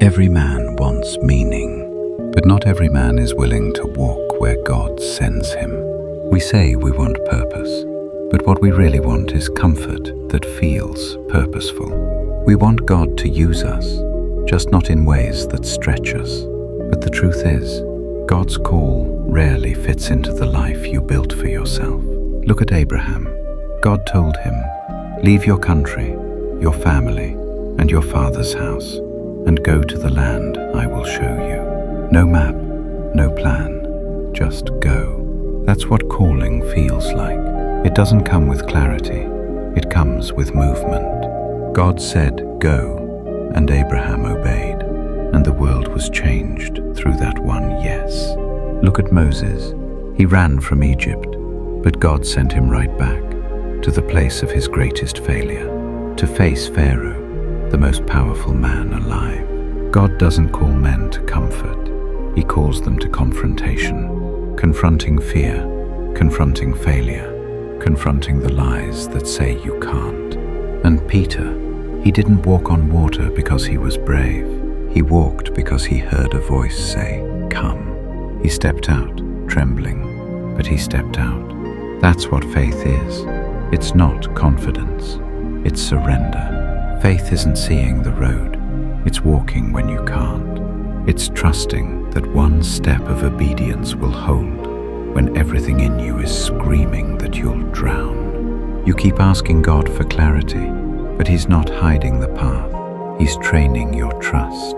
Every man wants meaning, but not every man is willing to walk where God sends him. We say we want purpose, but what we really want is comfort that feels purposeful. We want God to use us, just not in ways that stretch us. But the truth is, God's call rarely fits into the life you built for yourself. Look at Abraham. God told him, "Leave your country, your family, and your father's house, and go to the land I will show you." No map, no plan, just go. That's what calling feels like. It doesn't come with clarity, it comes with movement. God said, "Go," and Abraham obeyed, and the world was changed through that one yes. Look at Moses. He ran from Egypt, but God sent him right back to the place of his greatest failure, to face Pharaoh, the most powerful man alive. God doesn't call men to comfort. He calls them to confrontation, confronting fear, confronting failure, confronting the lies that say you can't. And Peter, he didn't walk on water because he was brave. He walked because he heard a voice say, "Come." He stepped out, trembling, but he stepped out. That's what faith is. It's not confidence. It's surrender. Faith isn't seeing the road. It's walking when you can't. It's trusting that one step of obedience will hold when everything in you is screaming that you'll drown. You keep asking God for clarity, but He's not hiding the path. He's training your trust.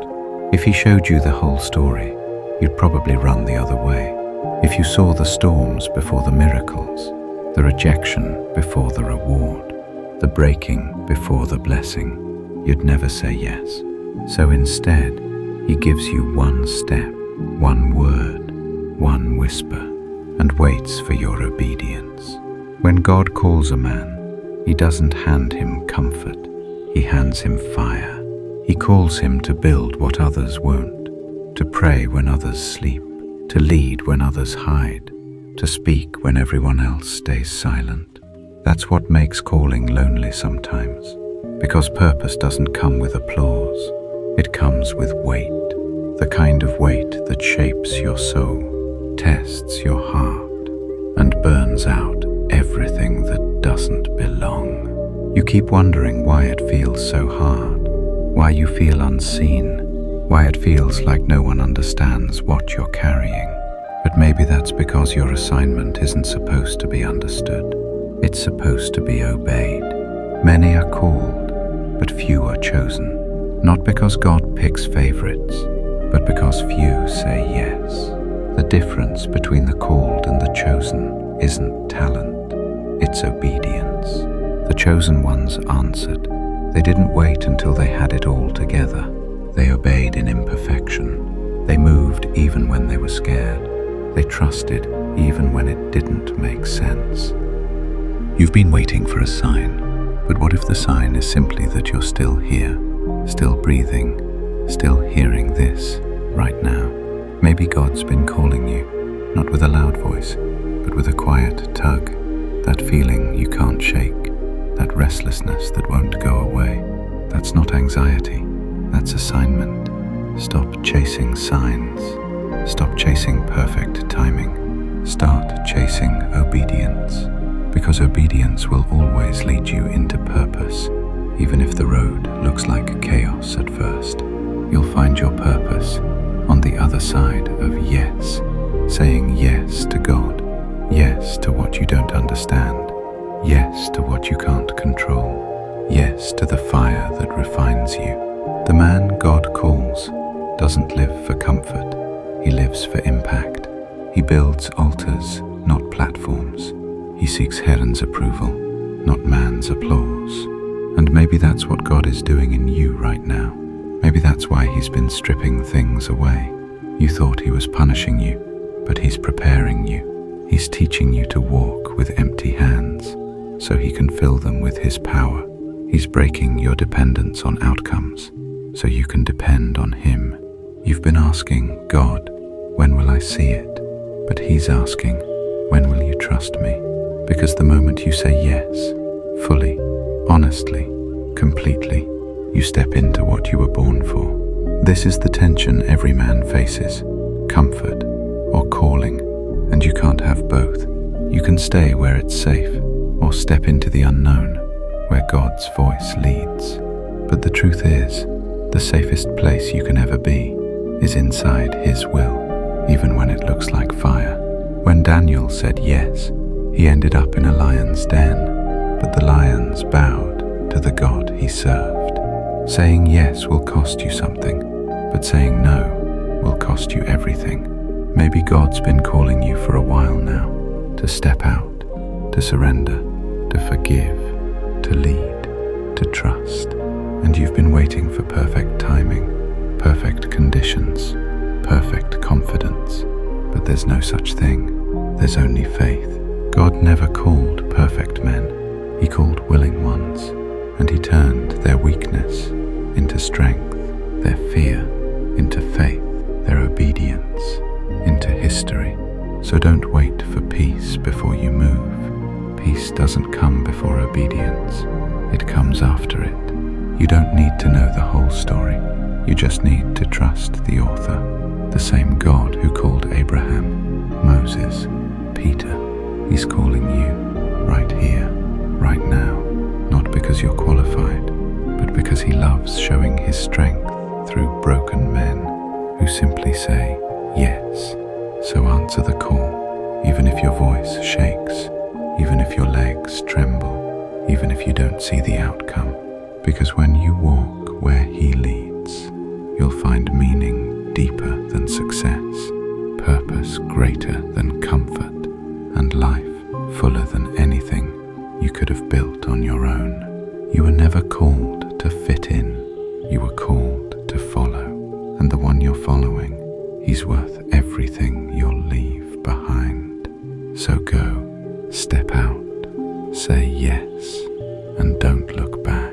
If He showed you the whole story, you'd probably run the other way. If you saw the storms before the miracles, the rejection before the reward, the breaking before the blessing, you'd never say yes. So instead, He gives you one step, one word, one whisper, and waits for your obedience. When God calls a man, He doesn't hand him comfort, He hands him fire. He calls him to build what others won't, to pray when others sleep, to lead when others hide, to speak when everyone else stays silent. That's what makes calling lonely sometimes, because purpose doesn't come with applause. It comes with weight, the kind of weight that shapes your soul, tests your heart, and burns out everything that doesn't belong. You keep wondering why it feels so hard, why you feel unseen, why it feels like no one understands what you're carrying. But maybe that's because your assignment isn't supposed to be understood. It's supposed to be obeyed. Many are called, but few are chosen. Not because God picks favorites, but because few say yes. The difference between the called and the chosen isn't talent, it's obedience. The chosen ones answered. They didn't wait until they had it all together. They obeyed in imperfection. They moved even when they were scared. They trusted even when it didn't make sense. You've been waiting for a sign, but what if the sign is simply that you're still here, still breathing, still hearing this right now? Maybe God's been calling you, not with a loud voice, but with a quiet tug, that feeling you can't shake, that restlessness that won't go away. That's not anxiety, that's assignment. Stop chasing signs. Stop chasing perfect timing. Start chasing obedience, because obedience will always lead you into purpose, even if the road looks like chaos at first. You'll find your purpose on the other side of yes, saying yes to God, yes to what you don't understand, yes to what you can't control, yes to the fire that refines you. The man God calls doesn't live for comfort, he lives for impact. He builds altars, not platforms. He seeks heaven's approval, not man's applause. And maybe that's what God is doing in you right now. Maybe that's why He's been stripping things away. You thought He was punishing you, but He's preparing you. He's teaching you to walk with empty hands, so He can fill them with His power. He's breaking your dependence on outcomes, so you can depend on Him. You've been asking, God, when will I see it? But He's asking, when will you trust me? Because the moment you say yes, fully, honestly, completely, you step into what you were born for. This is the tension every man faces, comfort or calling, and you can't have both. You can stay where it's safe, or step into the unknown, where God's voice leads. But the truth is, the safest place you can ever be is inside His will, even when it looks like fire. When Daniel said yes, he ended up in a lion's den, but the lions bowed to the God he served. Saying yes will cost you something, but saying no will cost you everything. Maybe God's been calling you for a while now, to step out, to surrender, to forgive, to lead, to trust. And you've been waiting for perfect timing, perfect conditions, perfect confidence. But there's no such thing. There's only faith. God never called perfect men. He called willing ones, and He turned their weakness into strength, their fear into faith, their obedience into history. So don't wait for peace before you move. Peace doesn't come before obedience. It comes after it. You don't need to know the whole story. You just need to trust the author, the same God who called Abraham, Moses, Peter. He's calling you right here, right now, not because you're qualified, but because He loves showing His strength through broken men who simply say yes. So answer the call, even if your voice shakes, even if your legs tremble, even if you don't see the outcome. Because when you walk where He leads, you'll find meaning deeper than success, purpose greater than comfort, and life fuller than anything you could have built on your own. You were never called to fit in. You were called to follow. And the one you're following, he's worth everything you'll leave behind. So go, step out, say yes, and don't look back.